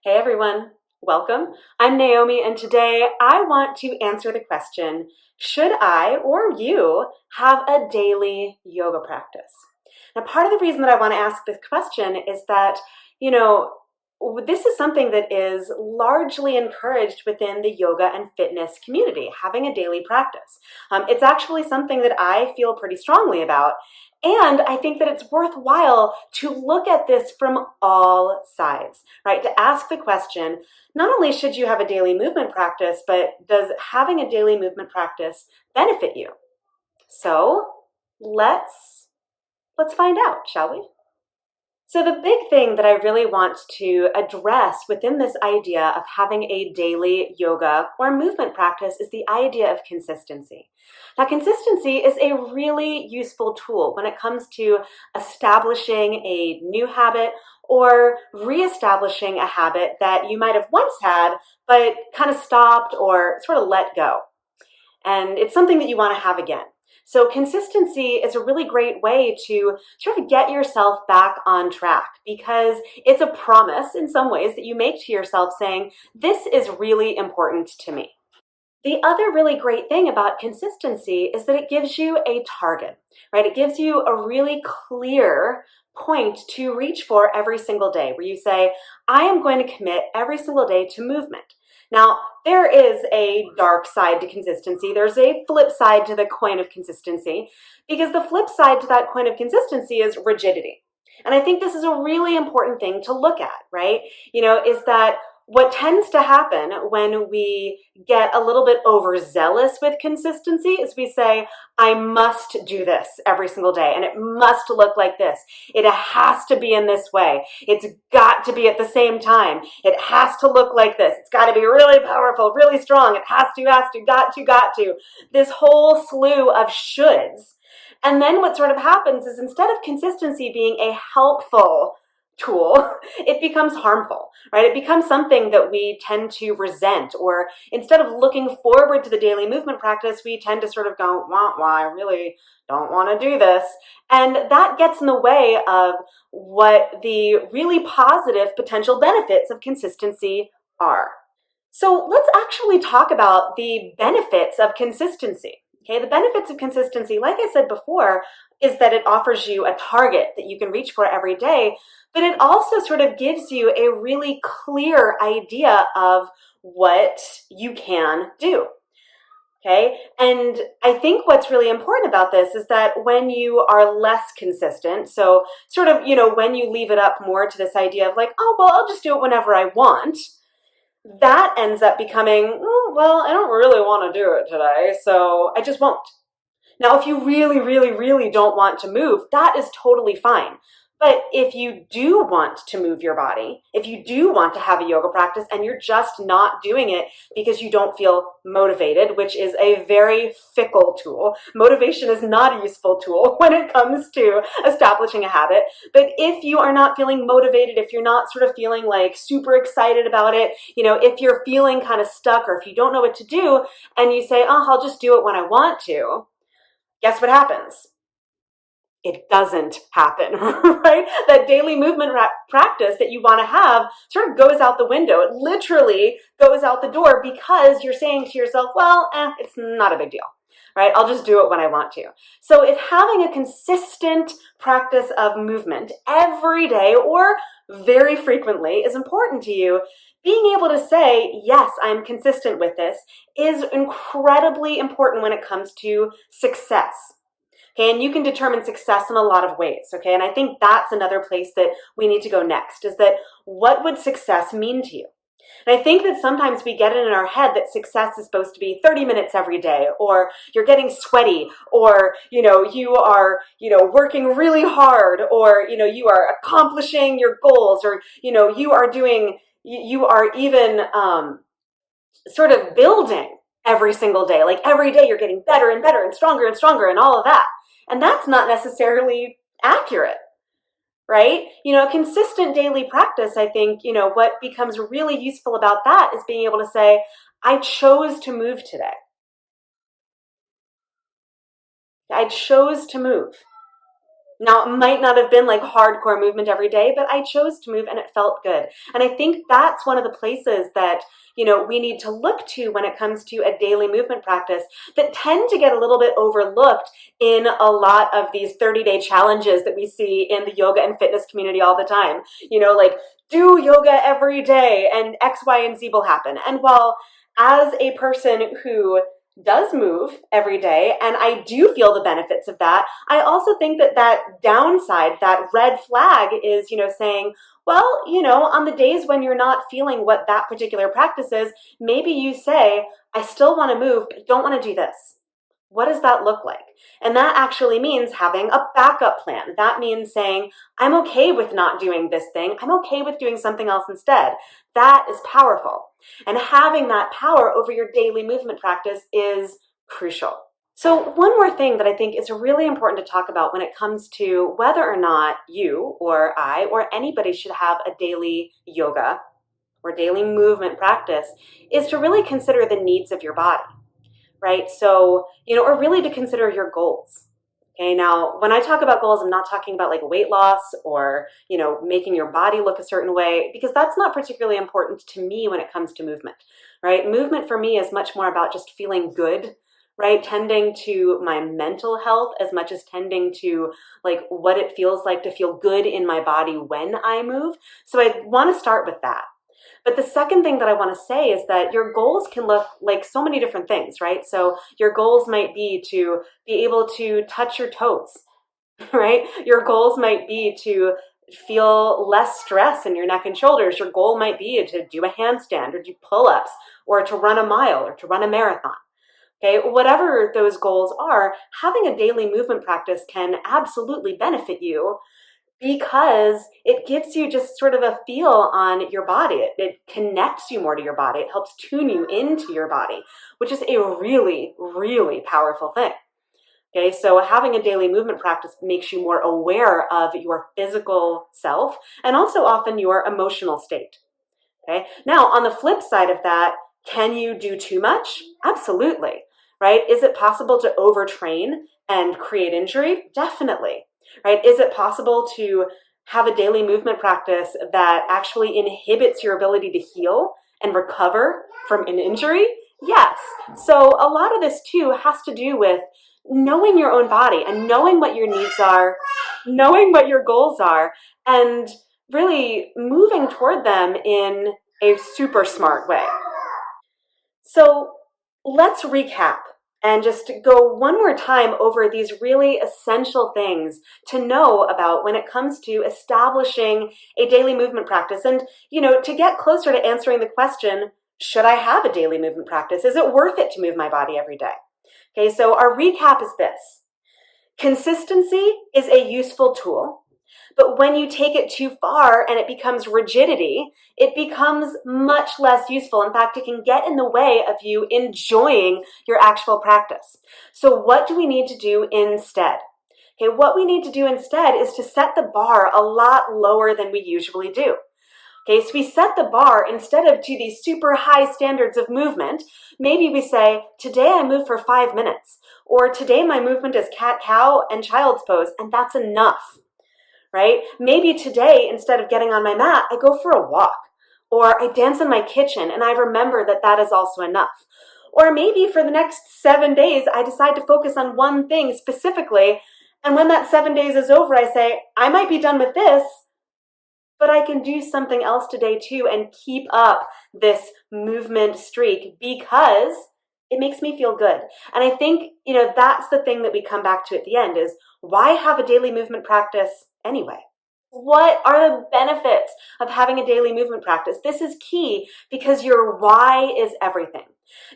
Hey everyone, welcome. I'm Naomi, and today I want to answer the question, should I or you have a daily yoga practice? Now, part of the reason that I want to ask this question is that, you know, this is something that is largely encouraged within the yoga and fitness community, having a daily practice. It's actually something that I feel pretty strongly about, and I think that it's worthwhile to look at this from all sides, right? To ask the question, not only should you have a daily movement practice, but does having a daily movement practice benefit you? So let's find out, shall we? So the big thing that I really want to address within this idea of having a daily yoga or movement practice is the idea of consistency. Now, consistency is a really useful tool when it comes to establishing a new habit or reestablishing a habit that you might have once had but kind of stopped or sort of let go. And it's something that you want to have again. So consistency is a really great way to sort of get yourself back on track because it's a promise in some ways that you make to yourself saying, this is really important to me. The other really great thing about consistency is that it gives you a target, right? It gives you a really clear point to reach for every single day where you say, I am going to commit every single day to movement. Now, there is a dark side to consistency. There's a flip side to the coin of consistency because the flip side to that coin of consistency is rigidity. And I think this is a really important thing to look at, right? Is that what tends to happen when we get a little bit overzealous with consistency is we say, I must do this every single day, and it must look like this. It has to be in this way. It's got to be at the same time. It has to look like this. It's got to be really powerful, really strong. It has to, got to. This whole slew of shoulds. And then what sort of happens is instead of consistency being a helpful tool, it becomes harmful, right? It becomes something that we tend to resent, or instead of looking forward to the daily movement practice, we tend to sort of go, wah, I really don't want to do this. And that gets in the way of what the really positive potential benefits of consistency are. So let's actually talk about the benefits of consistency. Okay, the benefits of consistency, like I said before, is that it offers you a target that you can reach for every day, but it also sort of gives you a really clear idea of what you can do. Okay, and I think what's really important about this is that when you are less consistent, so sort of, when you leave it up more to this idea of like, oh, well, I'll just do it whenever I want, that ends up becoming, oh, well, I don't really want to do it today, so I just won't. Now, if you really, really, really don't want to move, that is totally fine. But if you do want to move your body, if you do want to have a yoga practice and you're just not doing it because you don't feel motivated, which is a very fickle tool. Motivation is not a useful tool when it comes to establishing a habit. But if you are not feeling motivated, if you're not sort of feeling like super excited about it, if you're feeling kind of stuck or if you don't know what to do and you say, oh, I'll just do it when I want to, guess what happens? It doesn't happen, right? That daily movement practice that you want to have sort of goes out the window. It literally goes out the door because you're saying to yourself, well, it's not a big deal, right? I'll just do it when I want to. So if having a consistent practice of movement every day or very frequently is important to you, being able to say, yes, I'm consistent with this is incredibly important when it comes to success. Okay, and you can determine success in a lot of ways, okay? And I think that's another place that we need to go next, is that what would success mean to you? And I think that sometimes we get it in our head that success is supposed to be 30 minutes every day, or you're getting sweaty, or, you are, working really hard, or, you are accomplishing your goals, or, you are even sort of building every single day. Like every day you're getting better and better and stronger and all of that. And that's not necessarily accurate, right? Consistent daily practice, I think, what becomes really useful about that is being able to say, I chose to move today. I chose to move. Now, it might not have been like hardcore movement every day, but I chose to move and it felt good. And I think that's one of the places that, we need to look to when it comes to a daily movement practice that tend to get a little bit overlooked in a lot of these 30-day challenges that we see in the yoga and fitness community all the time. Like do yoga every day and X, Y, and Z will happen. And while as a person who does move every day, and I do feel the benefits of that, I also think that downside, that red flag is, saying, well, on the days when you're not feeling what that particular practice is, maybe you say, I still want to move, but don't want to do this. What does that look like? And that actually means having a backup plan. That means saying, I'm okay with not doing this thing. I'm okay with doing something else instead. That is powerful. And having that power over your daily movement practice is crucial. So one more thing that I think is really important to talk about when it comes to whether or not you or I or anybody should have a daily yoga or daily movement practice is to really consider the needs of your body. Right? So, or really to consider your goals. Okay, now when I talk about goals, I'm not talking about like weight loss or, making your body look a certain way, because that's not particularly important to me when it comes to movement, right? Movement for me is much more about just feeling good, right? Tending to my mental health as much as tending to like what it feels like to feel good in my body when I move. So I want to start with that. But the second thing that I want to say is that your goals can look like so many different things, right? So your goals might be to be able to touch your toes, right? Your goals might be to feel less stress in your neck and shoulders. Your goal might be to do a handstand or do pull-ups or to run a mile or to run a marathon. Okay, whatever those goals are, having a daily movement practice can absolutely benefit you, because it gives you just sort of a feel on your body. It connects you more to your body. It helps tune you into your body, which is a really, really powerful thing. Okay, so having a daily movement practice makes you more aware of your physical self and also often your emotional state. Okay, now on the flip side of that, can you do too much? Absolutely, right? Is it possible to overtrain and create injury? Definitely. Right? Is it possible to have a daily movement practice that actually inhibits your ability to heal and recover from an injury? Yes. So a lot of this too has to do with knowing your own body and knowing what your needs are, knowing what your goals are, and really moving toward them in a super smart way. So let's recap and just go one more time over these really essential things to know about when it comes to establishing a daily movement practice. And, to get closer to answering the question, should I have a daily movement practice? Is it worth it to move my body every day? Okay, so our recap is this. Consistency is a useful tool. But when you take it too far and it becomes rigidity, it becomes much less useful. In fact, it can get in the way of you enjoying your actual practice. So what do we need to do instead? Okay, what we need to do instead is to set the bar a lot lower than we usually do. Okay, so we set the bar instead of to these super high standards of movement. Maybe we say, today I move for 5 minutes, or today my movement is cat-cow and child's pose, and that's enough. Right? Maybe today, instead of getting on my mat, I go for a walk, or I dance in my kitchen and I remember that that is also enough. Or maybe for the next 7 days, I decide to focus on one thing specifically, and when that 7 days is over, I say, I might be done with this, but I can do something else today too and keep up this movement streak because it makes me feel good. And I think, that's the thing that we come back to at the end is, why have a daily movement practice anyway? What are the benefits of having a daily movement practice? This is key because your why is everything.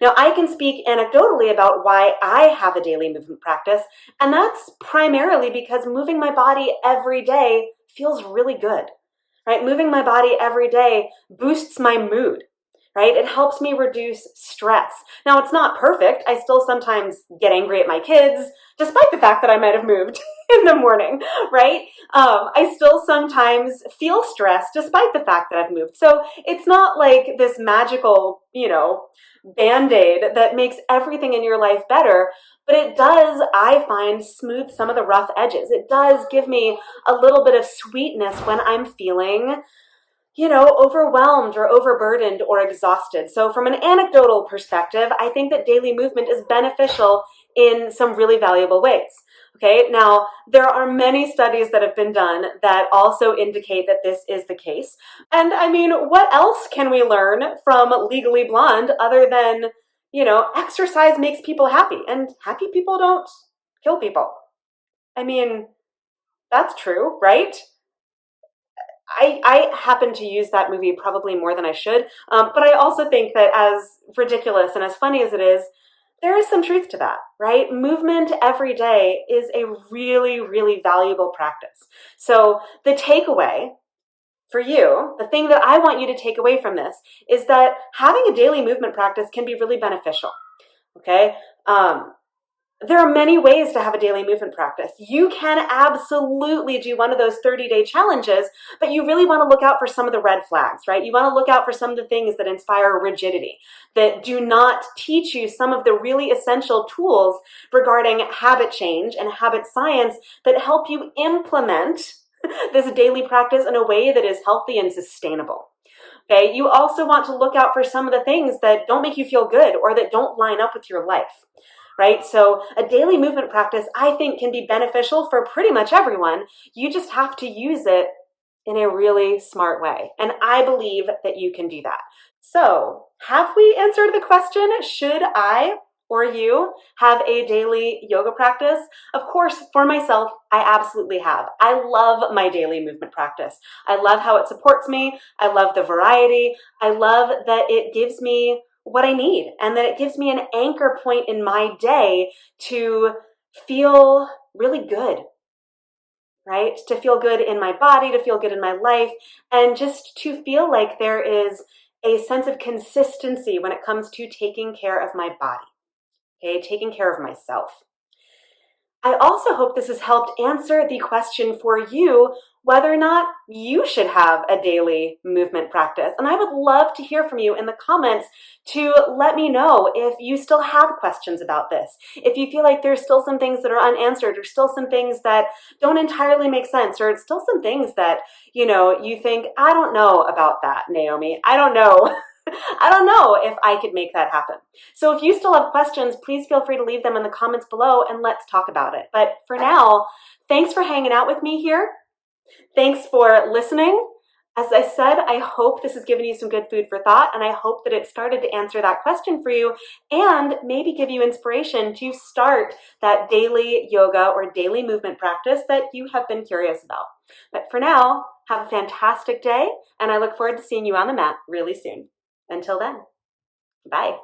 Now, I can speak anecdotally about why I have a daily movement practice, and that's primarily because moving my body every day feels really good, right? Moving my body every day boosts my mood, right? It helps me reduce stress. Now, it's not perfect. I still sometimes get angry at my kids, despite the fact that I might have moved in the morning, right? I still sometimes feel stressed, despite the fact that I've moved. So it's not like this magical, Band-Aid that makes everything in your life better, but it does, I find, smooth some of the rough edges. It does give me a little bit of sweetness when I'm feeling overwhelmed or overburdened or exhausted. So from an anecdotal perspective, I think that daily movement is beneficial in some really valuable ways. Okay, now there are many studies that have been done that also indicate that this is the case. And I mean, what else can we learn from Legally Blonde other than, exercise makes people happy and happy people don't kill people? I mean, that's true, right? I happen to use that movie probably more than I should, but I also think that as ridiculous and as funny as it is, there is some truth to that, right? Movement every day is a really, really valuable practice. So the takeaway for you, the thing that I want you to take away from this is that having a daily movement practice can be really beneficial, okay? There are many ways to have a daily movement practice. You can absolutely do one of those 30-day challenges, but you really want to look out for some of the red flags, right? You want to look out for some of the things that inspire rigidity, that do not teach you some of the really essential tools regarding habit change and habit science that help you implement this daily practice in a way that is healthy and sustainable. Okay, you also want to look out for some of the things that don't make you feel good or that don't line up with your life. Right? So a daily movement practice, I think, can be beneficial for pretty much everyone. You just have to use it in a really smart way. And I believe that you can do that. So have we answered the question, should I or you have a daily yoga practice? Of course, for myself, I absolutely have. I love my daily movement practice. I love how it supports me. I love the variety. I love that it gives me what I need and that it gives me an anchor point in my day to feel really good, right? To feel good in my body, to feel good in my life, and just to feel like there is a sense of consistency when it comes to taking care of my body, okay? Taking care of myself. I also hope this has helped answer the question for you whether or not you should have a daily movement practice. And I would love to hear from you in the comments to let me know if you still have questions about this. If you feel like there's still some things that are unanswered or still some things that don't entirely make sense or it's still some things that, you think, I don't know about that, Naomi. I don't know. I don't know if I could make that happen. So if you still have questions, please feel free to leave them in the comments below and let's talk about it. But for now, thanks for hanging out with me here. Thanks for listening. As I said, I hope this has given you some good food for thought, and I hope that it started to answer that question for you and maybe give you inspiration to start that daily yoga or daily movement practice that you have been curious about. But for now, have a fantastic day, and I look forward to seeing you on the mat really soon. Until then, bye.